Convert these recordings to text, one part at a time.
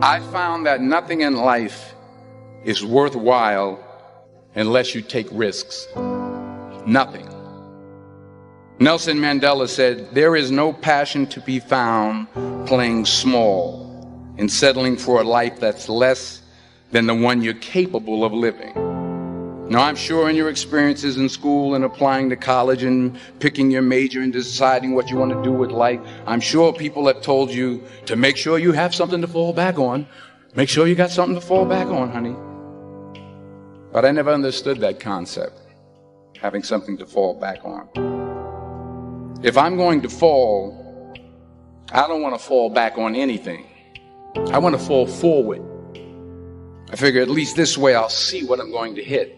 I found that nothing in life is worthwhile unless you take risks. Nothing. Nelson Mandela said, "There is no passion to be found playing small and settling for a life that's less than the one you're capable of living." Now, I'm sure in your experiences in school and applying to college and picking your major and deciding what you want to do with life, I'm sure people have told you to make sure you have something to fall back on. Make sure you got something to fall back on, honey. But I never understood that concept, having something to fall back on. If I'm going to fall, I don't want to fall back on anything. I want to fall forward. I figure at least this way I'll see what I'm going to hit.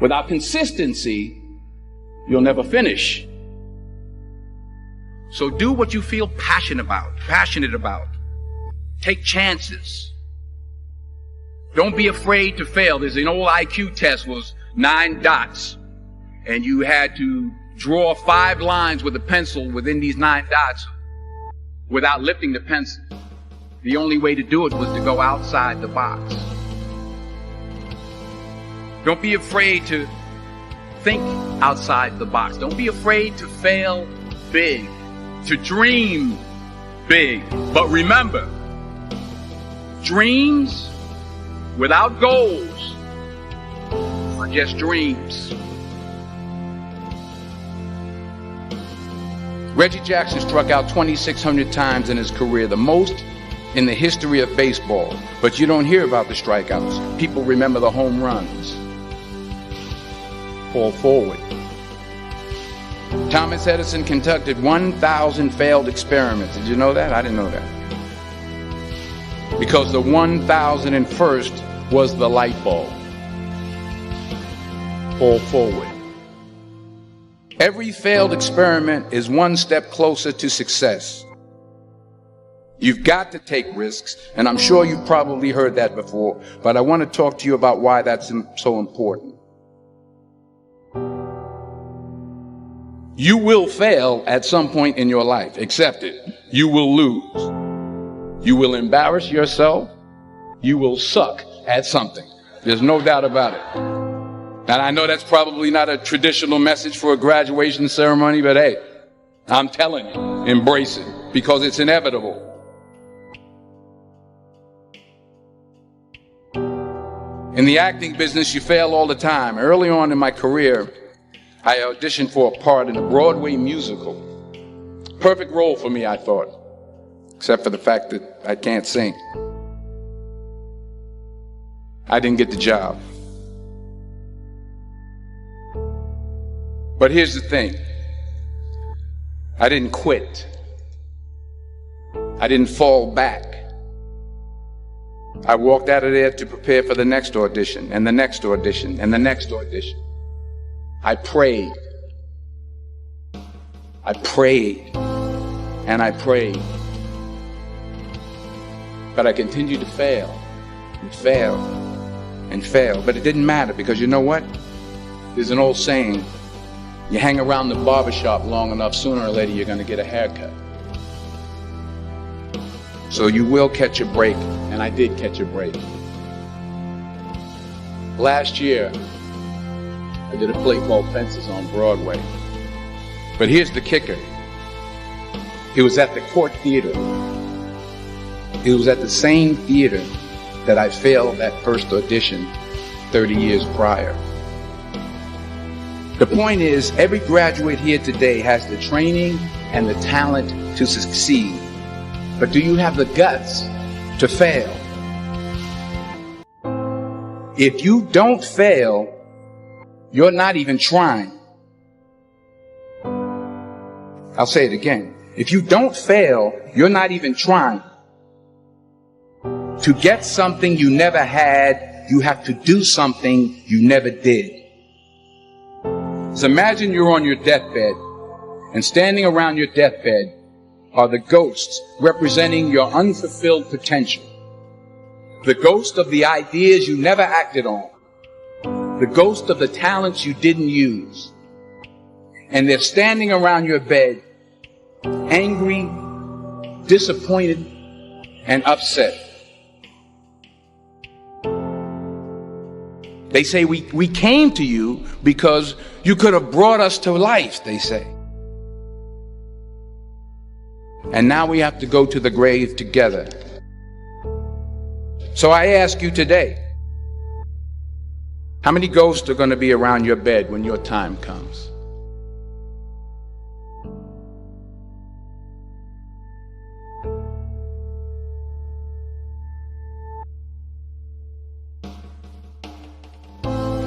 Without consistency, you'll never finish. So do what you feel passionate about. Take chances. Don't be afraid to fail. There's an old IQ test, was 9 dots, and you had to draw 5 lines with a pencil within these 9 dots without lifting the pencil. The only way to do it was to go outside the box. Don't be afraid to think outside the box. Don't be afraid to fail big, to dream big. But remember, dreams without goals are just dreams. Reggie Jackson struck out 2,600 times in his career, the most in the history of baseball. But you don't hear about the strikeouts. People remember the home runs. Fall forward. Thomas Edison conducted 1,000 failed experiments. Did you know that? I didn't know that. Because the 1,001st was the light bulb. Fall forward. Every failed experiment is one step closer to success. You've got to take risks, and I'm sure you've probably heard that before, but I want to talk to you about why that's so important. You will fail at some point in your life. Accept it. You will lose. You will embarrass yourself. You will suck at something. There's no doubt about it. And I know that's probably not a traditional message for a graduation ceremony, but hey, I'm telling you, embrace it, because it's inevitable. In the acting business, you fail all the time. Early on in my career, I auditioned for a part in a Broadway musical. Perfect role for me, I thought, except for the fact that I can't sing. I didn't get the job. But here's the thing. I didn't quit. I didn't fall back. I walked out of there to prepare for the next audition, and the next audition, and the next audition. I prayed. I prayed. And I prayed. But I continued to fail, and fail, and fail. But it didn't matter, because you know what? There's an old saying, you hang around the barbershop long enough, sooner or later you're going to get a haircut. So you will catch a break, and I did catch a break. Last year, I did a play called Fences on Broadway. But here's the kicker. It was at the Court Theater. It was at the same theater that I failed that first audition 30 years prior. The point is, every graduate here today has the training and the talent to succeed. But do you have the guts to fail? If you don't fail, you're not even trying. I'll say it again. If you don't fail, you're not even trying. To get something you never had, you have to do something you never did. So imagine you're on your deathbed, and standing around your deathbed are the ghosts representing your unfulfilled potential. The ghost of the ideas you never acted on. The ghost of the talents you didn't use. And they're standing around your bed, angry, disappointed, and upset. They say we came to you because you could have brought us to life, they say. And now we have to go to the grave together. So I ask you today, how many ghosts are going to be around your bed when your time comes?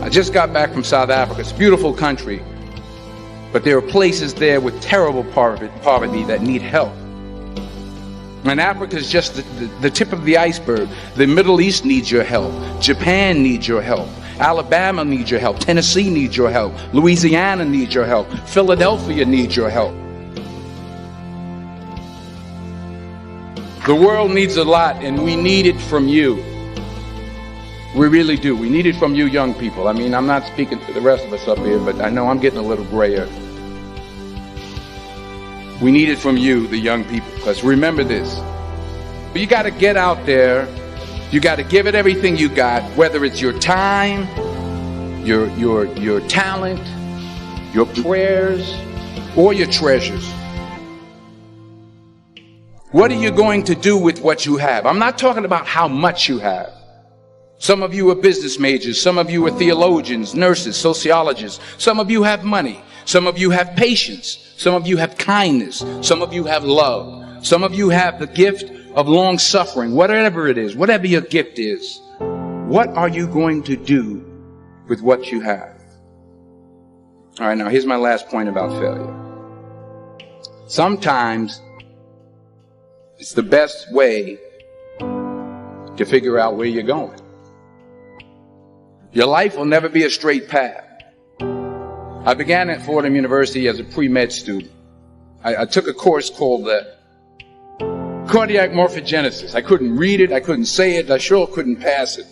I just got back from South Africa. It's a beautiful country, but there are places there with terrible poverty that need help. And Africa is just the tip of the iceberg. The Middle East needs your help. Japan needs your help. Alabama needs your help. Tennessee needs your help. Louisiana needs your help. Philadelphia needs your help. The world needs a lot, and we need it from you. We really do. We need it from you young people. I mean, I'm not speaking to the rest of us up here, but I know I'm getting a little grayer. We need it from you, the young people, because remember this. You got to get out there. You got to give it everything you got, whether it's your time, your talent, your prayers, or your treasures. What are you going to do with what you have? I'm not talking about how much you have. Some of you are business majors. Some of you are theologians, nurses, sociologists. Some of you have money. Some of you have patience. Some of you have kindness. Some of you have love. Some of you have the gift of long suffering. Whatever it is, whatever your gift is, what are you going to do with what you have? All right, now here's my last point about failure. Sometimes it's the best way to figure out where you're going. Your life will never be a straight path. I began at Fordham University as a pre-med student. I took a course called cardiac morphogenesis. I couldn't read it, I couldn't say it, I sure couldn't pass it.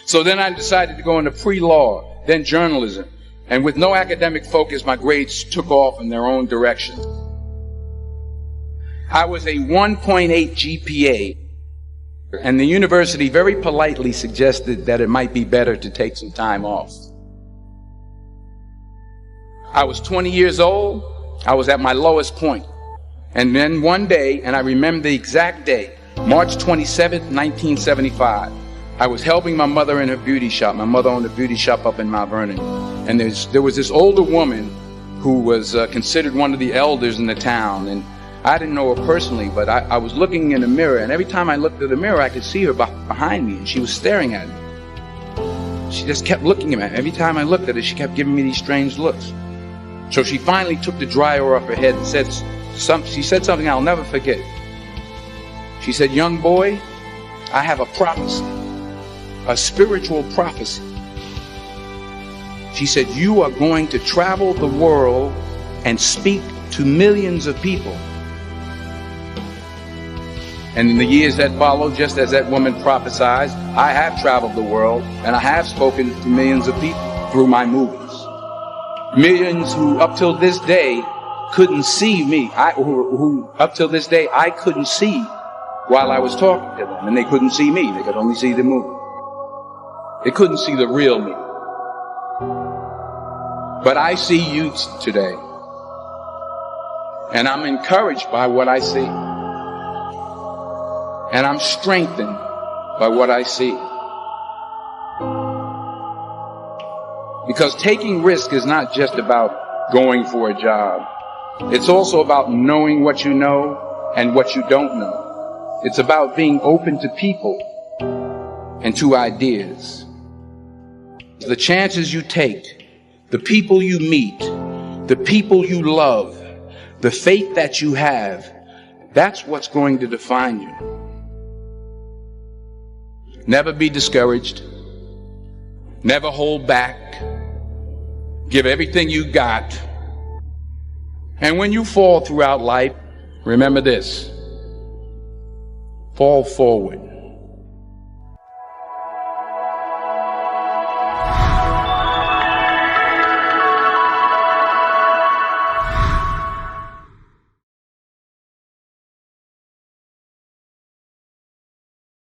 So then I decided to go into pre-law, then journalism. And with no academic focus, my grades took off in their own direction. I was a 1.8 GPA. And the university very politely suggested that it might be better to take some time off. I was 20 years old. I was at my lowest point. And then one day, and I remember the exact day, March 27th, 1975, I was helping my mother in her beauty shop. My mother owned a beauty shop up in Mount Vernon. And there was this older woman who was considered one of the elders in the town. And I didn't know her personally, but I was looking in the mirror, and every time I looked at the mirror, I could see her behind me, and she was staring at me. She just kept looking at me. Every time I looked at her, she kept giving me these strange looks. So she finally took the dryer off her head and she said something I'll never forget. She said, "Young boy, I have a prophecy, a spiritual prophecy." She said, "You are going to travel the world and speak to millions of people." And in the years that followed, just as that woman prophesied, I have traveled the world and I have spoken to millions of people through my movies. Millions who up till this day couldn't see me. Who up till this day I couldn't see while I was talking to them. And they couldn't see me. They could only see the movie. They couldn't see the real me. But I see you today. And I'm encouraged by what I see. And I'm strengthened by what I see. Because taking risk is not just about going for a job. It's also about knowing what you know and what you don't know. It's about being open to people and to ideas. The chances you take, the people you meet, the people you love, the faith that you have, that's what's going to define you. Never be discouraged. Never hold back. Give everything you got. And when you fall throughout life, remember this: fall forward.